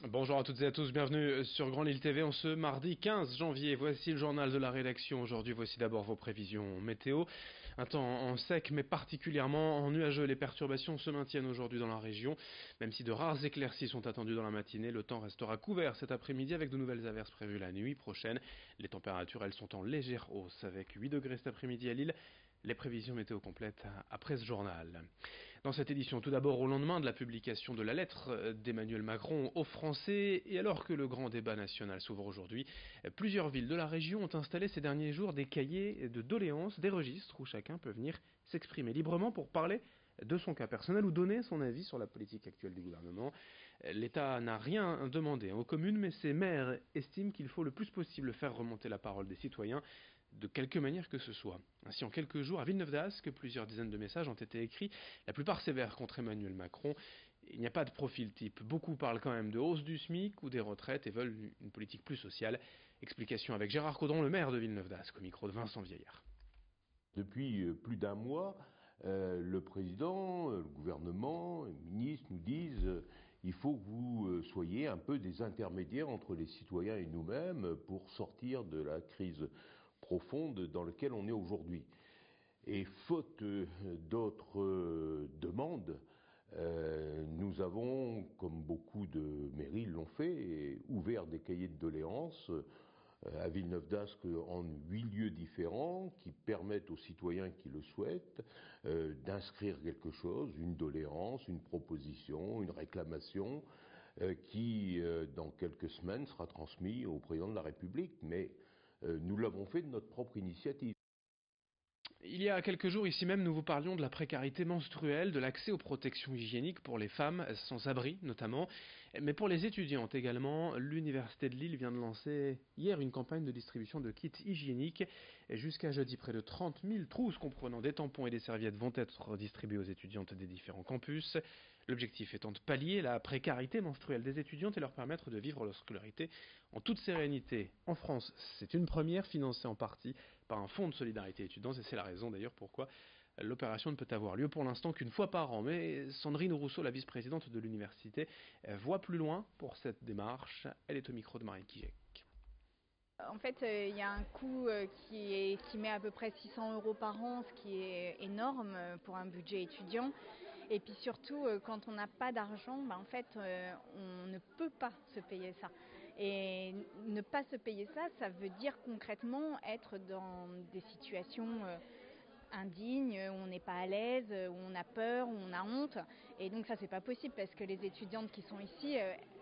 Bonjour à toutes et à tous, bienvenue sur Grand Lille TV en ce mardi 15 janvier. Voici le journal de la rédaction. Aujourd'hui, voici d'abord vos prévisions météo. Un temps en sec mais particulièrement en nuageux. Les perturbations se maintiennent aujourd'hui dans la région. Même si de rares éclaircies sont attendues dans la matinée, le temps restera couvert cet après-midi avec de nouvelles averses prévues la nuit prochaine. Les températures, elles sont en légère hausse avec 8 degrés cet après-midi à Lille. Les prévisions météo complètes après ce journal. Dans cette édition, tout d'abord au lendemain de la publication de la lettre d'Emmanuel Macron aux Français, et alors que le grand débat national s'ouvre aujourd'hui, plusieurs villes de la région ont installé ces derniers jours des cahiers de doléances, des registres où chacun peut venir s'exprimer librement pour parler de son cas personnel ou donner son avis sur la politique actuelle du gouvernement. L'État n'a rien demandé aux communes, mais ces maires estiment qu'il faut le plus possible faire remonter la parole des citoyens de quelque manière que ce soit. Ainsi, en quelques jours, à Villeneuve-d'Ascq, plusieurs dizaines de messages ont été écrits, la plupart sévères contre Emmanuel Macron. Il n'y a pas de profil type. Beaucoup parlent quand même de hausse du SMIC ou des retraites et veulent une politique plus sociale. Explication avec Gérard Caudron, le maire de Villeneuve-d'Ascq, au micro de Vincent Vieillard. Depuis plus d'un mois, le président, le gouvernement, les ministres nous disent il faut que vous soyez un peu des intermédiaires entre les citoyens et nous-mêmes pour sortir de la crise profonde dans laquelle on est aujourd'hui. Et faute d'autres demandes, nous avons, comme beaucoup de mairies l'ont fait, ouvert des cahiers de doléances à Villeneuve-d'Ascq en 8 lieux différents qui permettent aux citoyens qui le souhaitent d'inscrire quelque chose, une doléance, une proposition, une réclamation qui, dans quelques semaines, sera transmise au président de la République. Mais nous l'avons fait de notre propre initiative. Il y a quelques jours, ici même, nous vous parlions de la précarité menstruelle, de l'accès aux protections hygiéniques pour les femmes sans abri notamment, mais pour les étudiantes également. L'Université de Lille vient de lancer hier une campagne de distribution de kits hygiéniques. Jusqu'à jeudi, près de 30 000 trousses comprenant des tampons et des serviettes vont être distribuées aux étudiantes des différents campus. L'objectif étant de pallier la précarité menstruelle des étudiantes et leur permettre de vivre leur scolarité en toute sérénité. En France, c'est une première financée en partie par un fonds de solidarité étudiante, et c'est la raison d'ailleurs pourquoi l'opération ne peut avoir lieu pour l'instant qu'une fois par an. Mais Sandrine Rousseau, la vice-présidente de l'université, voit plus loin pour cette démarche. Elle est au micro de Marine Kijek. En fait, il y a un coût qui met à peu près 600 € par an, ce qui est énorme pour un budget étudiant. Et puis surtout, quand on n'a pas d'argent, en fait, on ne peut pas se payer ça. Et ne pas se payer ça, ça veut dire concrètement être dans des situations indignes, où on n'est pas à l'aise, où on a peur, où on a honte. Et donc ça, c'est pas possible parce que les étudiantes qui sont ici,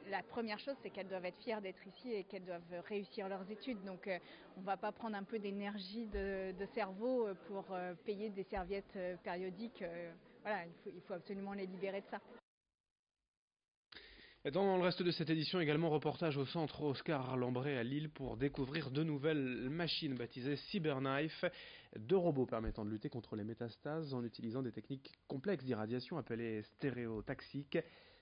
la première chose, c'est qu'elles doivent être fières d'être ici et qu'elles doivent réussir leurs études. Donc on va pas prendre un peu d'énergie de cerveau pour payer des serviettes périodiques. Voilà, il faut absolument les libérer de ça. Dans le reste de cette édition, également reportage au centre Oscar Lambret à Lille pour découvrir de nouvelles machines baptisées CyberKnife, deux robots permettant de lutter contre les métastases en utilisant des techniques complexes d'irradiation appelées stéréotaxiques.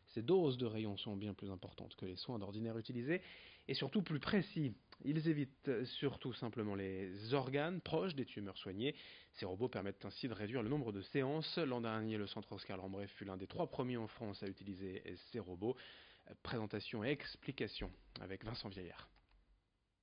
Ces doses de rayons sont bien plus importantes que les soins d'ordinaire utilisés et surtout plus précis. Ils évitent surtout simplement les organes proches des tumeurs soignées. Ces robots permettent ainsi de réduire le nombre de séances. L'an dernier, le centre Oscar Lambret fut l'un des 3 premiers en France à utiliser ces robots. Présentation et explication avec Vincent Vieillard.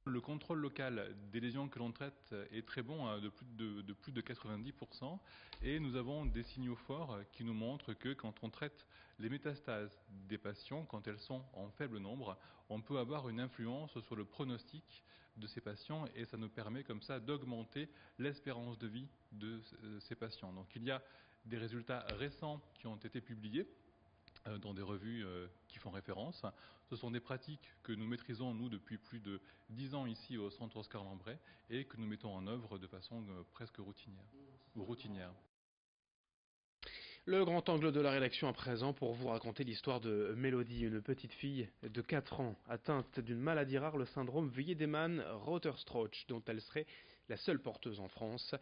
Le contrôle local des lésions que l'on traite est très bon, de plus de 90%, et nous avons des signaux forts qui nous montrent que quand on traite les métastases des patients, quand elles sont en faible nombre, on peut avoir une influence sur le pronostic de ces patients, et ça nous permet comme ça d'augmenter l'espérance de vie de ces patients. Donc il y a des résultats récents qui ont été publiés dans des revues qui font référence. Ce sont des pratiques que nous maîtrisons, nous, depuis plus de 10 ans ici au centre Oscar Lambret et que nous mettons en œuvre de façon presque routinière. Le grand angle de la rédaction à présent pour vous raconter l'histoire de Mélodie, une petite fille de 4 ans atteinte d'une maladie rare, le syndrome Wiedemann-Reuterstroach, dont elle serait la seule porteuse en France.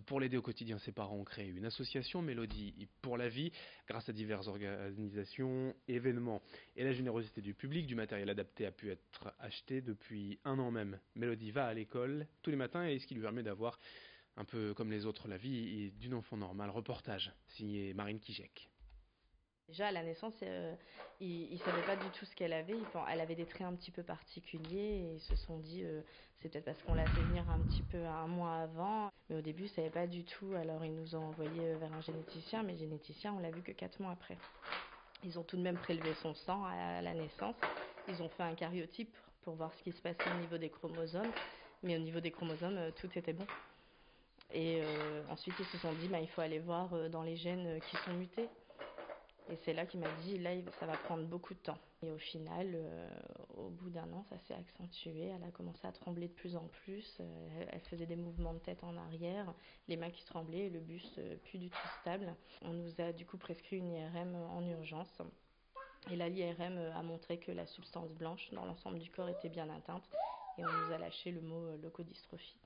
Pour l'aider au quotidien, ses parents ont créé une association, Mélodie pour la vie, grâce à diverses organisations, événements et la générosité du public. Du matériel adapté a pu être acheté depuis 1 an même. Mélodie va à l'école tous les matins et ce qui lui permet d'avoir un peu comme les autres la vie d'une enfant normale. Reportage signé Marine Kijek. Déjà à la naissance, ils savaient pas du tout ce qu'elle avait. Elle avait des traits un petit peu particuliers et ils se sont dit c'est peut-être parce qu'on l'a fait venir un petit peu un mois avant. Mais au début, ils savaient pas du tout. Alors ils nous ont envoyés vers un généticien, mais le généticien, on l'a vu que 4 mois après. Ils ont tout de même prélevé son sang à la naissance. Ils ont fait un karyotype pour voir ce qui se passait au niveau des chromosomes. Mais au niveau des chromosomes, tout était bon. Et ensuite, ils se sont dit il faut aller voir dans les gènes qui sont mutés. Et c'est là qu'il m'a dit, là, ça va prendre beaucoup de temps. Et au final, au bout d'un an, ça s'est accentué. Elle a commencé à trembler de plus en plus. Elle faisait des mouvements de tête en arrière, les mains qui tremblaient, et le buste plus du tout stable. On nous a du coup prescrit une IRM en urgence. Et là, l'IRM a montré que la substance blanche dans l'ensemble du corps était bien atteinte. Et on nous a lâché le mot leucodystrophie.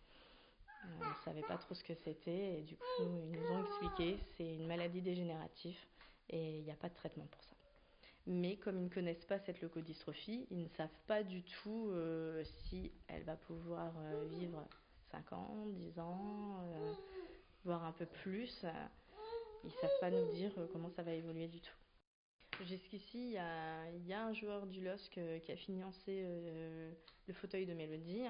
On ne savait pas trop ce que c'était. Et du coup, ils nous ont expliqué, c'est une maladie dégénérative. Et il n'y a pas de traitement pour ça. Mais comme ils ne connaissent pas cette leucodystrophie, ils ne savent pas du tout si elle va pouvoir vivre 5 ans, 10 ans, voire un peu plus. Ils ne savent pas nous dire comment ça va évoluer du tout. Jusqu'ici, il y a un joueur du LOSC qui a financé le fauteuil de Mélodie.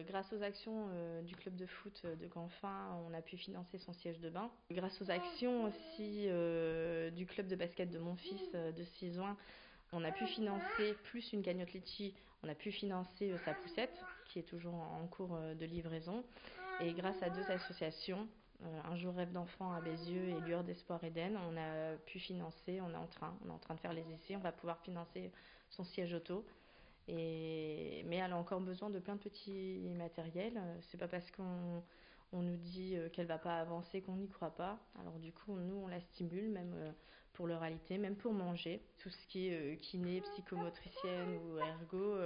Grâce aux actions du club de foot de Canfin, on a pu financer son siège de bain. Grâce aux actions aussi du club de basket de mon fils de 6 ans, on a pu financer, plus une cagnotte litchi, on a pu financer sa poussette, qui est toujours en cours de livraison. Et grâce à 2 associations, Un jour rêve d'enfant à Bézieux et Lueur d'espoir Eden, on a pu financer, on est en train de faire les essais, on va pouvoir financer son siège auto. Mais elle a encore besoin de plein de petits matériels. C'est pas parce qu'on nous dit qu'elle va pas avancer qu'on n'y croit pas. Alors du coup, nous, on la stimule, même pour l'oralité, même pour manger. Tout ce qui est kiné, psychomotricienne ou ergo,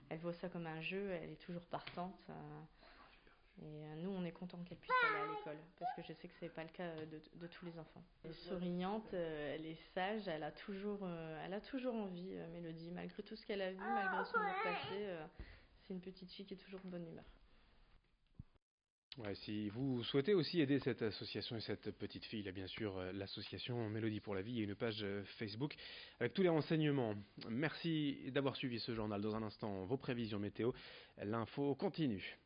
elle voit ça comme un jeu, elle est toujours partante. Et nous, on est content qu'elle puisse aller à l'école, parce que je sais que c'est pas le cas de tous les enfants. Elle est souriante, elle est sage, elle a toujours envie, Mélodie, malgré tout ce qu'elle a vu, malgré son mot passé, c'est une petite fille qui est toujours de bonne humeur. Ouais, si vous souhaitez aussi aider cette association et cette petite fille, il y a bien sûr l'association Mélodie pour la vie et une page Facebook avec tous les renseignements. Merci d'avoir suivi ce journal. Dans un instant, vos prévisions météo. L'info continue.